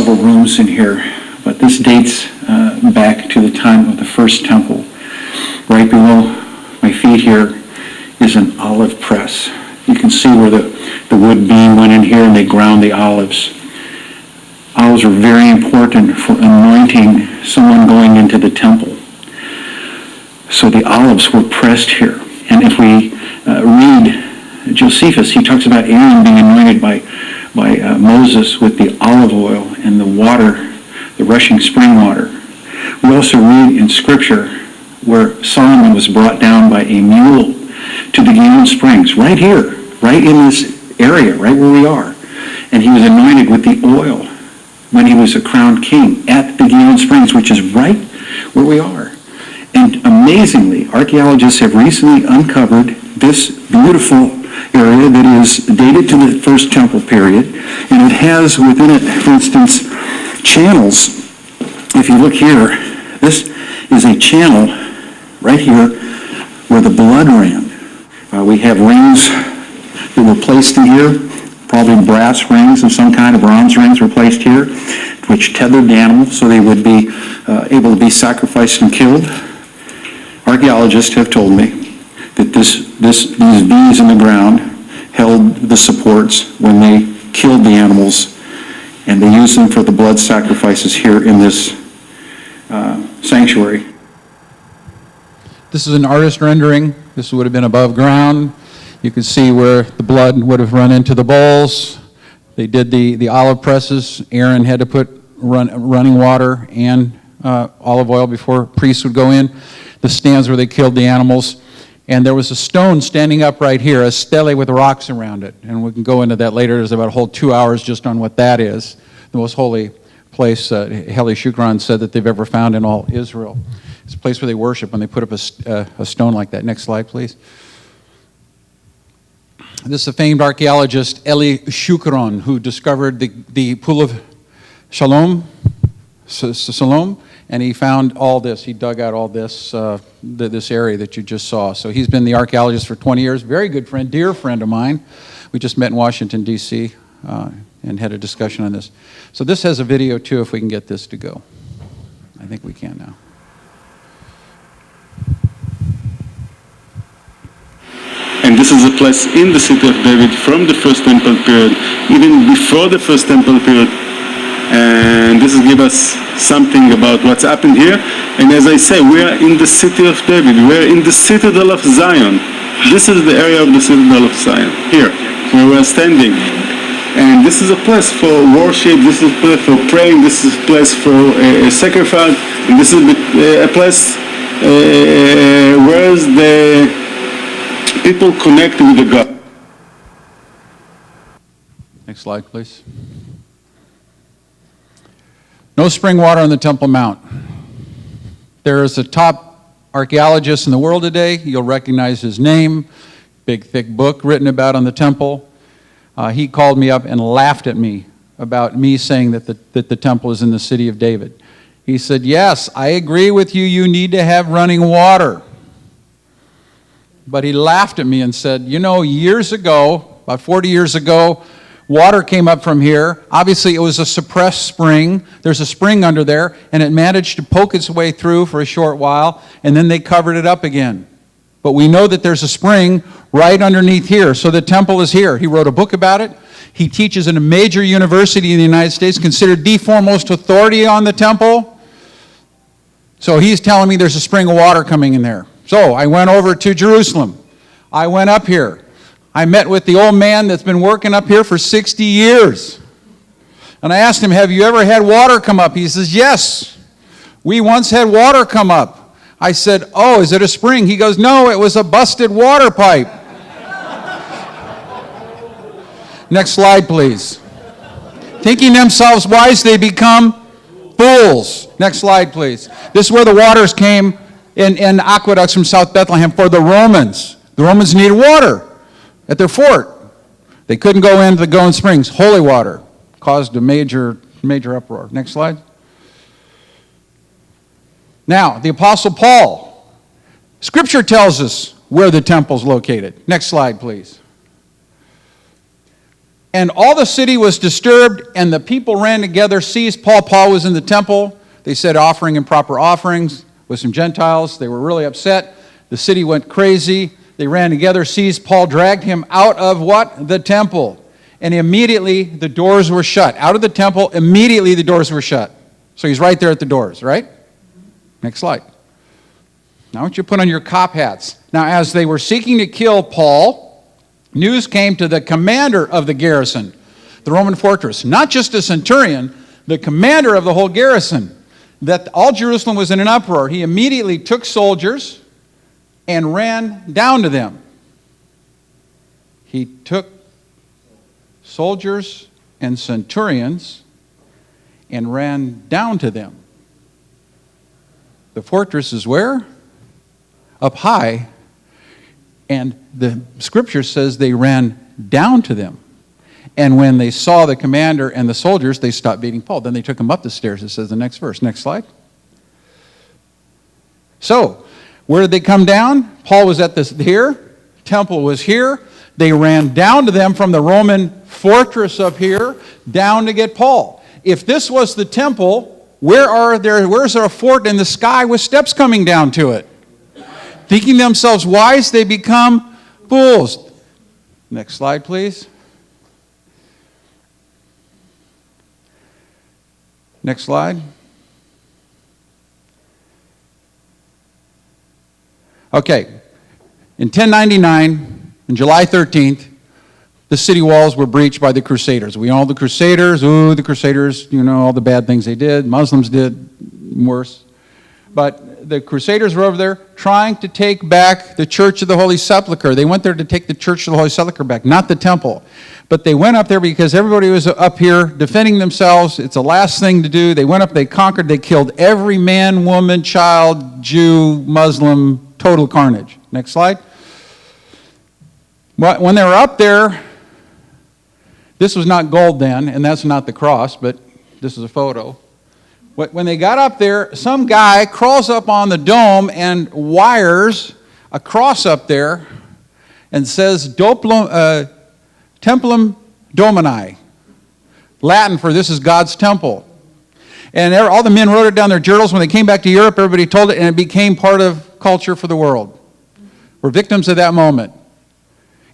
several rooms in here, but this dates back to the time of the first temple. Right below my feet here is an olive press. You can see where the wood beam went in here and they ground the olives. Olives are very important for anointing someone going into the temple. So the olives were pressed here. And if we read Josephus, he talks about Aaron being anointed by Moses with the olive oil and the water, the rushing spring water. We also read in Scripture where Solomon was brought down by a mule to the Gihon Springs, right here, right in this area, right where we are. And he was anointed with the oil when he was a crowned king at the Gihon Springs, which is right where we are. And amazingly, archaeologists have recently uncovered this beautiful area that is dated to the First Temple period, and it has within it, for instance, channels. If you look here, this is a channel right here where the blood ran. We have rings that were placed in here, probably brass rings of some kind, of bronze rings were placed here, which tethered the animals so they would be able to be sacrificed and killed. Archaeologists have told me that these V's in the ground held the supports when they killed the animals, and they used them for the blood sacrifices here in this sanctuary. This is an artist rendering. This would have been above ground. You can see where the blood would have run into the bowls. They did the olive presses. Aaron had to put running water and olive oil before priests would go in. The stands where they killed the animals. And there was a stone standing up right here, a stele with rocks around it. And we can go into that later. There's about a whole 2 hours just on what that is. The most holy place, Heli Shukran said, that they've ever found in all Israel. It's a place where they worship when they put up a stone like that. Next slide, please. This is a famed archaeologist, Eli Shukran, who discovered the Pool of Shalom, and he found all this. He dug out all this, this area that you just saw. So he's been the archaeologist for 20 years. Very good friend, dear friend of mine. We just met in Washington, D.C., and had a discussion on this. So this has a video, too, if we can get this to go. I think we can now. And this is a place in the city of David from the First Temple period, even before the First Temple period. And this will give us something about what's happened here. And as I say, we are in the city of David. We are in the citadel of Zion. This is the area of the citadel of Zion, here, where we are standing. And this is a place for worship, this is a place for praying, this is a place for sacrifice, and this is a place where the people connect with the God. Next slide, please. No spring water on the Temple Mount. There is a top archaeologist in the world today. You'll recognize his name. Big, thick book written about on the temple. He called me up and laughed at me about me saying that the temple is in the city of David. He said, yes, I agree with you. You need to have running water. But he laughed at me and said, you know, years ago, about 40 years ago, water came up from here. Obviously, it was a suppressed spring. There's a spring under there, and it managed to poke its way through for a short while, and then they covered it up again. But we know that there's a spring right underneath here, so the temple is here. He wrote a book about it. He teaches in a major university in the United States, considered the foremost authority on the temple. So he's telling me there's a spring of water coming in there. So I went over to Jerusalem. I went up here. I met with the old man that's been working up here for 60 years. And I asked him, have you ever had water come up? He says, yes, we once had water come up. I said, oh, is it a spring? He goes, no, it was a busted water pipe. Next slide, please. Thinking themselves wise, they become fools. Next slide, please. This is where the waters came in aqueducts from South Bethlehem for the Romans. The Romans needed water at their fort. They couldn't go into the Gihon Springs. Holy water caused a major uproar. Next slide. Now, the Apostle Paul. Scripture tells us where the temple's located. Next slide, please. And all the city was disturbed, and the people ran together, seized Paul. Paul was in the temple. They said offering improper offerings with some Gentiles. They were really upset. The city went crazy. They ran together, seized Paul, dragged him out of what? The temple. And immediately the doors were shut. Out of the temple, immediately the doors were shut. So he's right there at the doors, right? Next slide. Now I want you to put on your cop hats. Now as they were seeking to kill Paul, news came to the commander of the garrison, the Roman fortress, not just a centurion, the commander of the whole garrison, that all Jerusalem was in an uproar. He immediately took soldiers and ran down to them. He took soldiers and centurions and ran down to them. The fortress is where? Up high. And the scripture says they ran down to them. And when they saw the commander and the soldiers, they stopped beating Paul. Then they took him up the stairs, it says the next verse. Next slide. So, where did they come down? Paul was at this here. Temple was here. They ran down to them from the Roman fortress up here, down to get Paul. If this was the temple, where's there a fort in the sky with steps coming down to it? Thinking themselves wise, they become fools. Next slide, please. Next slide. Okay. In 1099, on July 13th, the city walls were breached by the Crusaders. We all the Crusaders, the Crusaders, all the bad things they did. Muslims did worse. But the Crusaders were over there trying to take back the Church of the Holy Sepulchre. They went there to take the Church of the Holy Sepulchre back, not the temple. But they went up there because everybody was up here defending themselves. It's the last thing to do. They went up, they conquered, they killed every man, woman, child, Jew, Muslim, total carnage. Next slide. When they were up there, this was not gold then, and that's not the cross, but this is a photo. When they got up there, some guy crawls up on the dome and wires a cross up there and says, Templum Domini, Latin for this is God's temple. And all the men wrote it down their journals. When they came back to Europe, everybody told it, and it became part of culture for the world. We're victims of that moment.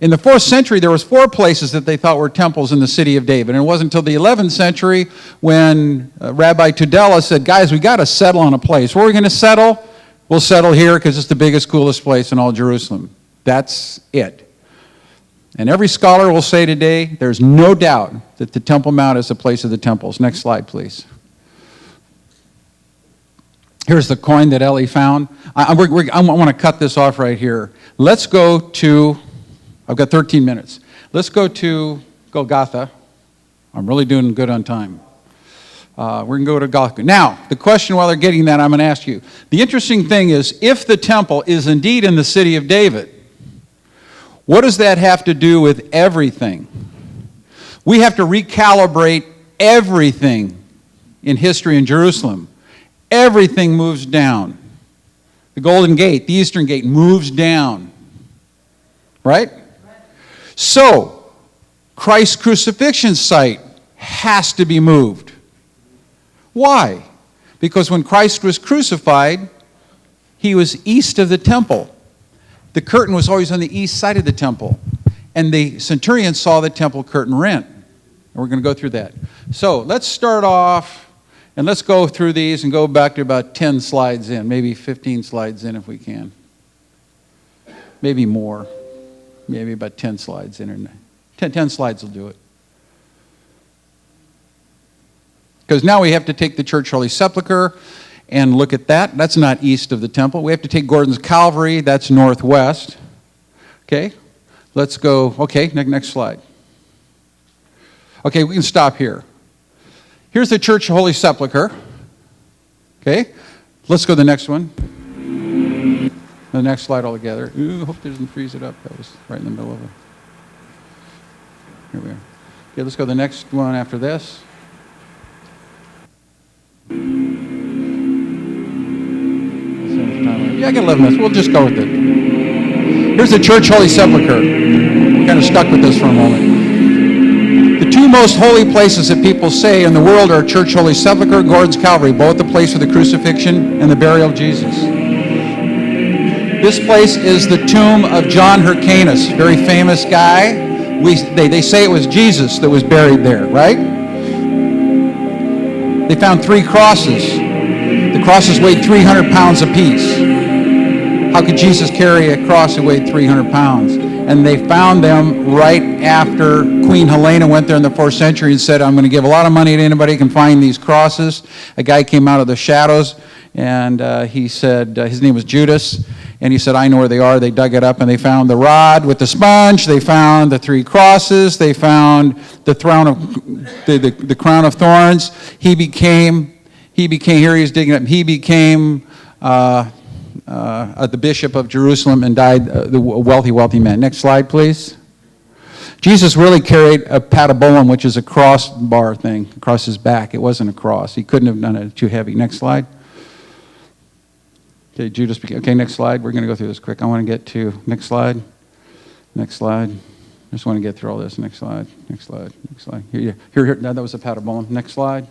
In the 4th century, there was 4 places that they thought were temples in the city of David. And it wasn't until the 11th century when Rabbi Tudela said, guys, we got to settle on a place. Where are we going to settle? We'll settle here because it's the biggest, coolest place in all Jerusalem. That's it. And every scholar will say today, there's no doubt that the Temple Mount is the place of the temples. Next slide, please. Here's the coin that Ellie found. I want to cut this off right here. Let's go to... I've got 13 minutes. Let's go to Golgotha. I'm really doing good on time. We're going to go to Golgotha. Now, the question while they're getting that, I'm going to ask you. The interesting thing is, if the temple is indeed in the city of David, what does that have to do with everything? We have to recalibrate everything in history in Jerusalem. Everything moves down. The Golden Gate, the Eastern Gate, moves down. Right? So, Christ's crucifixion site has to be moved. Why? Because when Christ was crucified, he was east of the temple. The curtain was always on the east side of the temple. And the centurion saw the temple curtain rent. And we're going to go through that. So, let's start off, and let's go through these and go back to about 10 slides in, maybe 15 slides in if we can. Maybe more. Maybe about 10 slides in. 10 slides will do it. Because now we have to take the Church Holy Sepulchre and look at that. That's not east of the temple. We have to take Gordon's Calvary. That's northwest. Okay? Let's go. Okay, next slide. Okay, we can stop here. Here's the Church Holy Sepulchre. Okay? Let's go to the next one. The next slide altogether. Ooh, hope it doesn't freeze it up. That was right in the middle of it. Here we are. Okay, let's go to the next one after this. Yeah, I got 11 minutes. We'll just go with it. Here's the Church Holy Sepulchre. We're kind of stuck with this for a moment. The two most holy places that people say in the world are Church Holy Sepulchre, Gordon's Calvary, both the place for the crucifixion and the burial of Jesus. This place is the tomb of John Hyrcanus, very famous guy. They say it was Jesus that was buried there, right? They found 3 crosses. The crosses weighed 300 pounds apiece. How could Jesus carry a cross that weighed 300 pounds? And they found them right after Queen Helena went there in the 4th century and said, I'm going to give a lot of money to anybody who can find these crosses. A guy came out of the shadows, and he said, his name was Judas, and he said, I know where they are. They dug it up, and they found the rod with the sponge. They found the 3 crosses. They found the crown of thorns. He became, here he is digging up, he became the bishop of Jerusalem and died, the wealthy man. Next slide, please. Jesus really carried a patabolum, which is a crossbar thing, across his back. It wasn't a cross. He couldn't have done it too heavy. Next slide. Okay, Judas. Okay, next slide. We're going to go through this quick. I want to get to next slide. Next slide. I just want to get through all this. Next slide. Next slide. Next slide. Here. That was a patabolum. Next slide.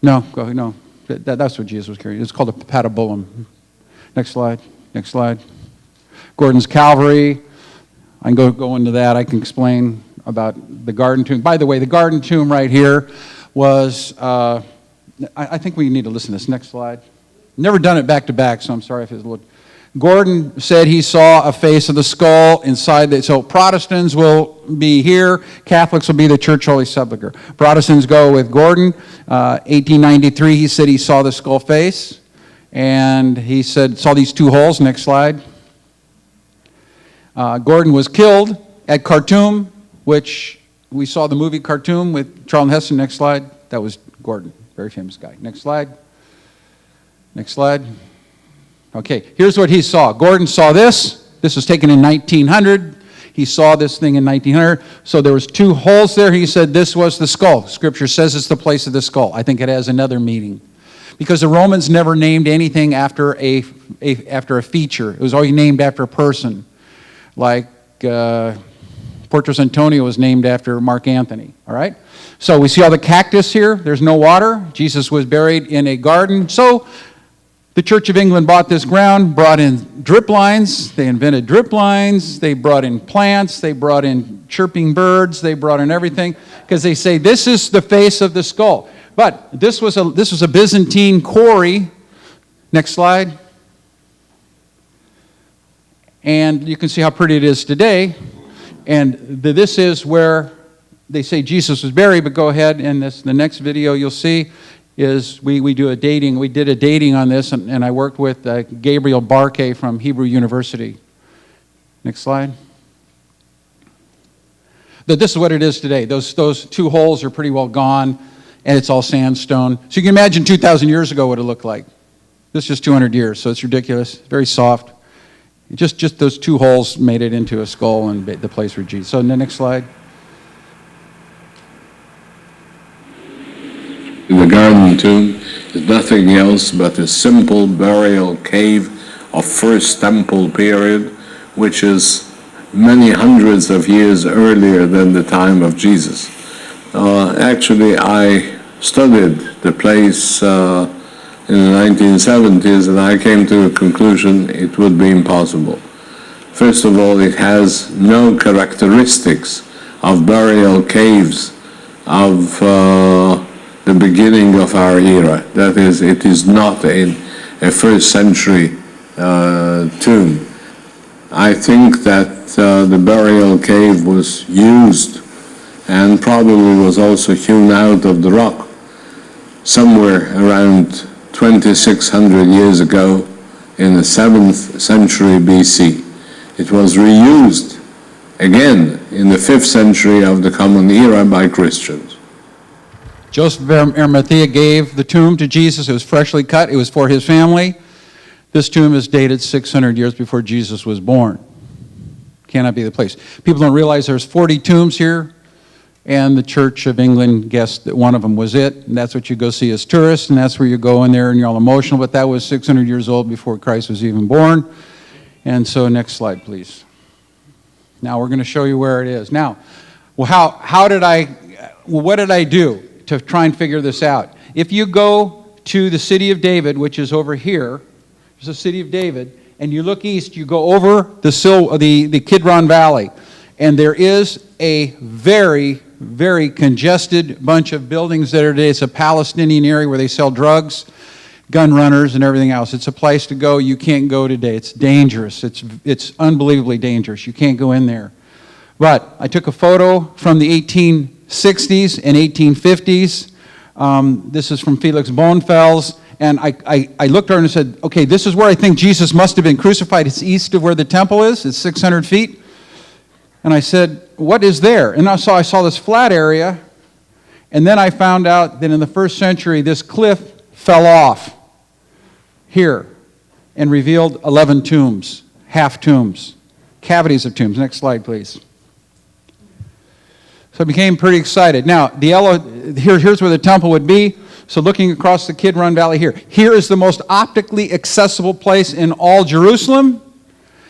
No, go. No, that's what Jesus was carrying. It's called a patabolum. Next slide. Next slide. Gordon's Calvary. I can go into that. I can explain about the garden tomb. By the way, the garden tomb right here was, I think we need to listen to this. Next slide. Never done it back to back, so I'm sorry if it's a little. Gordon said he saw a face of the skull inside that. So Protestants will be here. Catholics will be the Church Holy Sepulchre. Protestants go with Gordon. 1893, he said he saw the skull face. And he said, saw these 2 holes. Next slide. Gordon was killed at Khartoum, which we saw the movie Khartoum with Charlton Heston. Next slide. That was Gordon, very famous guy. Next slide. Next slide. Okay, here's what he saw. Gordon saw this. This was taken in 1900. He saw this thing in 1900. So there was 2 holes there. He said this was the skull. Scripture says it's the place of the skull. I think it has another meaning. Because the Romans never named anything after a feature. It was always named after a person. Like Portrait Antonio was named after Mark Antony. All right? So we see all the cactus here. There's no water. Jesus was buried in a garden. So the Church of England bought this ground, brought in drip lines. They invented drip lines. They brought in plants. They brought in chirping birds. They brought in everything. Because they say this is the face of the skull. But this was a Byzantine quarry. Next slide. And you can see how pretty it is today. And this is where they say Jesus was buried, but go ahead and the next video you'll see is we do a dating. We did a dating on this, and I worked with Gabriel Barkay from Hebrew University. Next slide. This is what it is today. Those 2 holes are pretty well gone, and it's all sandstone. So you can imagine 2,000 years ago what it looked like. This is just 200 years, so it's ridiculous. Very soft. Just those 2 holes made it into a skull and the place for Jesus. So the next slide. The garden tomb is nothing else but a simple burial cave of First Temple period, which is many hundreds of years earlier than the time of Jesus. Actually, I studied the place in the 1970s, and I came to a conclusion it would be impossible. First of all, it has no characteristics of burial caves of the beginning of our era. That is, it is not a first century tomb. I think that the burial cave was used and probably was also hewn out of the rock somewhere around 2,600 years ago in the 7th century BC. It was reused again in the 5th century of the Common Era by Christians. Joseph of Arimathea gave the tomb to Jesus. It was freshly cut. It was for his family. This tomb is dated 600 years before Jesus was born. Cannot be the place. People don't realize there's 40 tombs here, and the Church of England guessed that one of them was it, and that's what you go see as tourists, and that's where you go in there and you're all emotional, but that was 600 years old before Christ was even born. And so next slide, please. Now we're going to show you where it is. Now, Well, what did I do to try and figure this out? If you go to the city of David, which is over here, there's the city of David, and you look east, you go over the Kidron Valley, and there is a very, very congested bunch of buildings there today. It's a Palestinian area where they sell drugs, gun runners, and everything else. It's a place to go. You can't go today. It's dangerous. It's unbelievably dangerous. You can't go in there. But I took a photo from the 1860s and 1850s. This is from Felix Bonefels. And I looked at her and said, okay, this is where I think Jesus must have been crucified. It's east of where the temple is. It's 600 feet. And I said, what is there? And I saw this flat area. And then I found out that in the first century, this cliff fell off here and revealed 11 tombs, half tombs, cavities of tombs. Next slide, please. So I became pretty excited. Now, the yellow, here's where the temple would be. So looking across the Kidron Valley here is the most optically accessible place in all Jerusalem,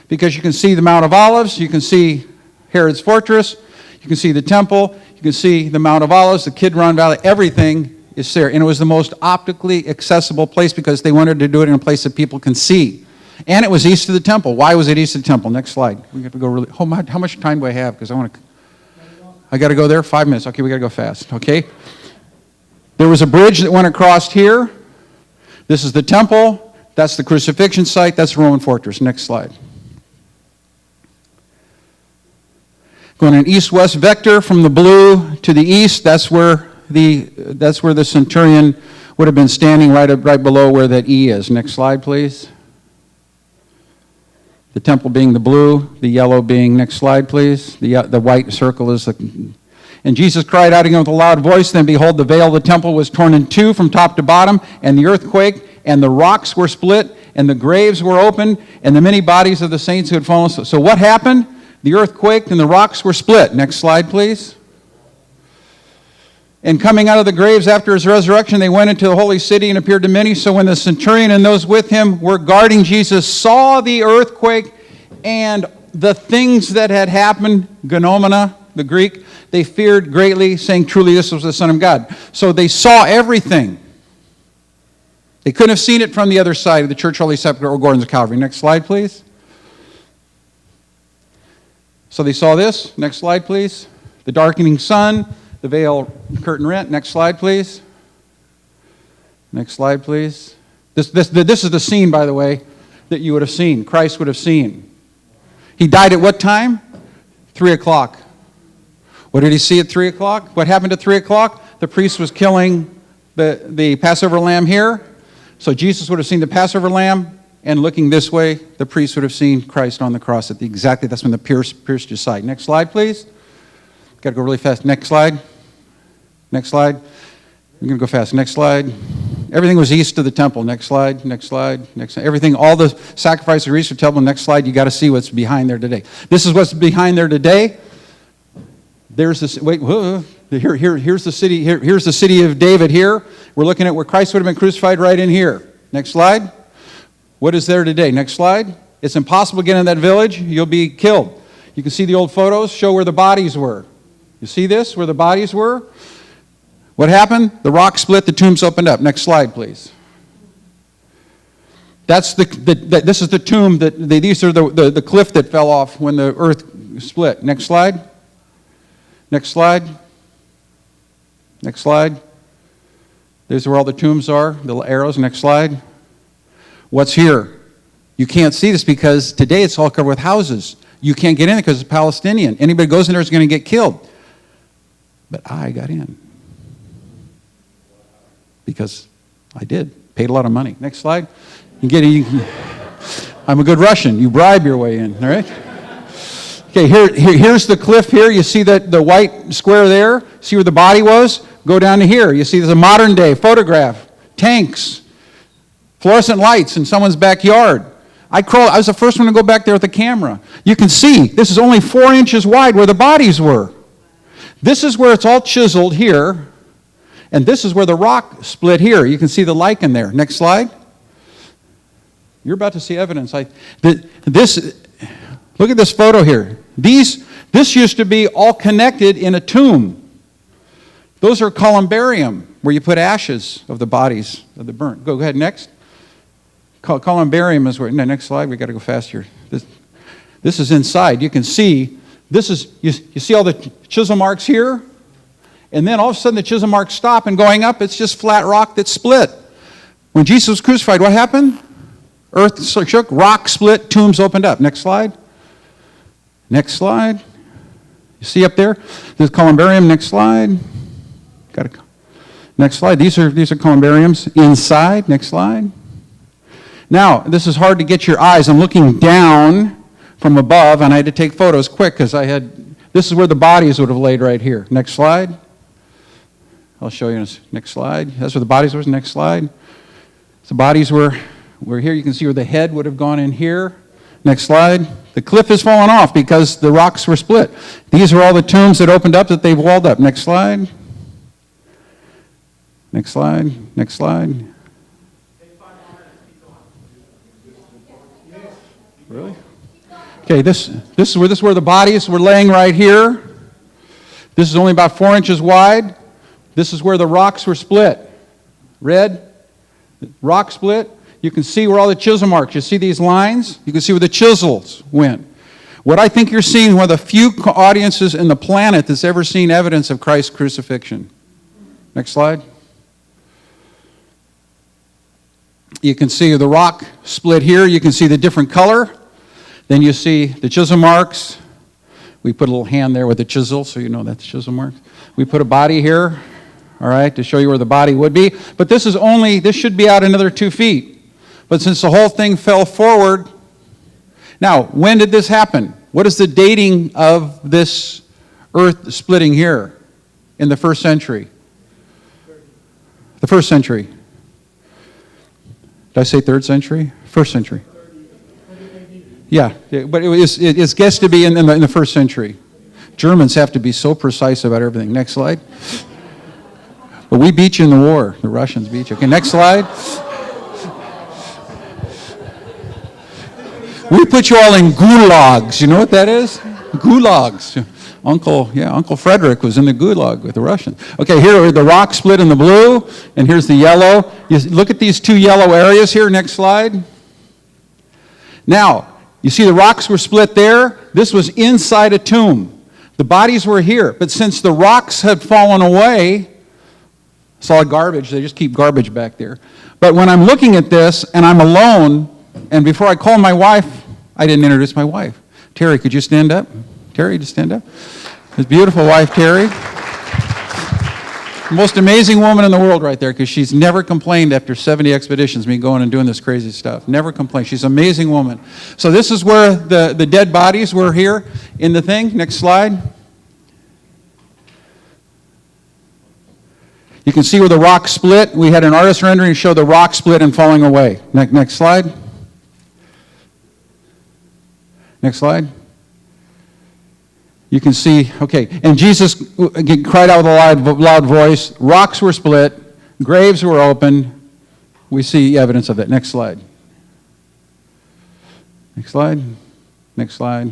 because you can see the Mount of Olives, you can see Herod's fortress, you can see the temple, you can see the Mount of Olives, the Kidron Valley, everything is there. And it was the most optically accessible place because they wanted to do it in a place that people can see. And it was east of the temple. Why was it east of the temple? Next slide. We have to go really, how much time do I have? Because I got to go there, 5 minutes. Okay, we got to go fast, okay? There was a bridge that went across here. This is the temple. That's the crucifixion site. That's the Roman fortress. Next slide. Going an east-west vector from the blue to the east, that's where the centurion would have been standing right below where that E is. Next slide, please. The temple being the blue, the yellow being, next slide, please. The white circle is the... And Jesus cried out again with a loud voice, then behold, the veil of the temple was torn in two from top to bottom, and the earth quaked, and the rocks were split, and the graves were opened, and the many bodies of the saints who had fallen. So what happened? The earth quaked, and the rocks were split. Next slide, please. And coming out of the graves after his resurrection, they went into the holy city and appeared to many. So when the centurion and those with him were guarding Jesus saw the earthquake and the things that had happened, gnomona, the Greek, they feared greatly, saying, truly this was the Son of God. So they saw everything. They couldn't have seen it from the other side of the Church, Holy Sepulchre, or Gordon's Calvary. Next slide, please. So they saw this. Next slide, please. The darkening sun, the veil curtain rent. Next slide, please. Next slide, please. This is the scene, by the way, that you would have seen, Christ would have seen. He died at what time? 3 o'clock. What did he see at 3 o'clock? What happened at 3 o'clock? The priest was killing the Passover lamb here. So Jesus would have seen the Passover lamb, and looking this way, the priest would have seen Christ on the cross at that's when the pierced his side. Next slide, please. Got to go really fast. Next slide. Next slide. We're going to go fast. Next slide. Everything was east of the temple. Next slide. Next slide. Next slide. Everything, all the sacrifices were east of the temple. Next slide. You got to see what's behind there today. This is what's behind there today. There's this. Wait. Here's the city. Here's the city of David. Here we're looking at where Christ would have been crucified. Right in here. Next slide. What is there today? Next slide. It's impossible to get in that village. You'll be killed. You can see the old photos. Show where the bodies were. You see this? Where the bodies were. What happened? The rock split. The tombs opened up. Next slide, please. That's this is the tomb these are the cliff that fell off when the earth split. Next slide. Next slide. Next slide. There's where all the tombs are, the little arrows. Next slide. What's here? You can't see this because today it's all covered with houses. You can't get in it because it's Palestinian. Anybody goes in there is going to get killed. But I got in. Because I did. Paid a lot of money. Next slide. I'm a good Russian. You bribe your way in, all right? Okay, here's the cliff here. You see that the white square there? See where the body was? Go down to here. You see there's a modern day photograph. Tanks. Fluorescent lights in someone's backyard. I was the first one to go back there with the camera. You can see this is only 4 inches wide where the bodies were. This is where it's all chiseled here. And this is where the rock split here. You can see the lichen there. Next slide. You're about to see evidence. Look at this photo here. These This used to be all connected in a tomb. Those are columbarium, where you put ashes of the bodies of the burnt. Go ahead, next. Columbarium is where, no, next slide, we got to go faster. This is inside. You can see, this is, you see all the chisel marks here? And then all of a sudden the chisel marks stop, and going up, it's just flat rock that's split. When Jesus was crucified, what happened? Earth shook, rock split, tombs opened up. Next slide. Next slide. You see up there? There's columbarium. Next slide. Next slide. These are columbariums inside. Next slide. Now, this is hard to get your eyes. I'm looking down from above, and I had to take photos quick because this is where the bodies would have laid right here. Next slide. I'll show you next slide. That's where the bodies were. Next slide. The bodies were here. You can see where the head would have gone in here. Next slide. The cliff has fallen off because the rocks were split. These are all the tombs that opened up that they've walled up. Next slide. Next slide. Next slide. Really? Okay, this is where the bodies were laying right here. This is only about 4 inches wide. This is where the rocks were split. Red, rock split. You can see where all the chisel marks, you see these lines? You can see where the chisels went. What I think you're seeing, one of the few audiences in the planet that's ever seen evidence of Christ's crucifixion. Next slide. You can see the rock split here. You can see the different color. Then you see the chisel marks. We put a little hand there with the chisel, so you know that's chisel marks. We put a body here, all right, to show you where the body would be. But this should be out another 2 feet. But since the whole thing fell forward, now, when did this happen? What is the dating of this earth splitting here in the 1st century? The 1st century. Did I say 3rd century? 1st century. Yeah, but it's guessed to be in the 1st century. Germans have to be so precise about everything. Next slide. But we beat you in the war. The Russians beat you. Okay, next slide. We put you all in gulags. You know what that is? Gulags. Uncle Frederick was in the gulag with the Russians. Okay, here are the rock split in the blue, and here's the yellow. You look at these 2 yellow areas here. Next slide. Now, you see the rocks were split there. This was inside a tomb. The bodies were here, but since the rocks had fallen away, it's all garbage. They just keep garbage back there. But when I'm looking at this and I'm alone, and before I called my wife, I didn't introduce my wife. Terry, could you stand up? Terry, just stand up. His beautiful wife, Terry. The most amazing woman in the world right there, because she's never complained after 70 expeditions, me going and doing this crazy stuff. Never complained. She's an amazing woman. So this is where the dead bodies were here in the thing. Next slide. You can see where the rock split. We had an artist rendering to show the rock split and falling away. Next slide. Next slide. You can see, okay, and Jesus cried out with a loud voice. Rocks were split. Graves were open. We see evidence of that. Next slide. Next slide. Next slide.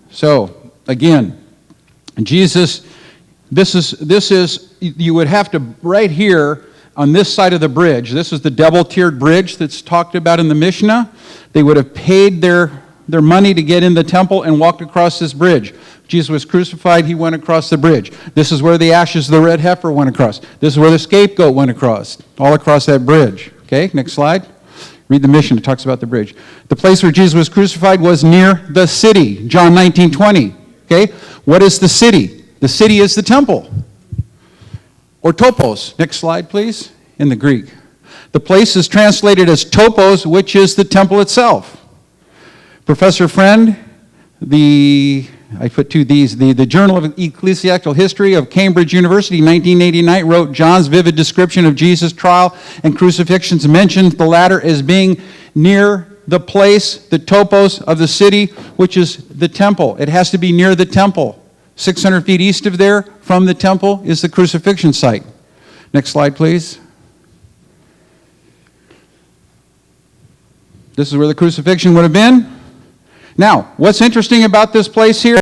So, again, Jesus, this is, you would have to, right here on this side of the bridge, this is the double-tiered bridge that's talked about in the Mishnah. They would have paid their money to get in the temple and walked across this bridge. Jesus was crucified, he went across the bridge. This is where the ashes of the red heifer went across. This is where the scapegoat went across, all across that bridge. Okay, next slide. Read the Mishnah, it talks about the bridge. The place where Jesus was crucified was near the city, John 19:20. Okay, what is the city? The city is the temple, or topos. Next slide, please, in the Greek. The place is translated as topos, which is the temple itself. Professor Friend, I put 2 these, the Journal of Ecclesiastical History of Cambridge University, 1989, wrote John's vivid description of Jesus' trial and crucifixions mentioned the latter as being near the place, the topos of the city, which is the temple. It has to be near the temple. 600 feet east of there, from the temple, is the crucifixion site. Next slide, please. This is where the crucifixion would have been. Now, what's interesting about this place here?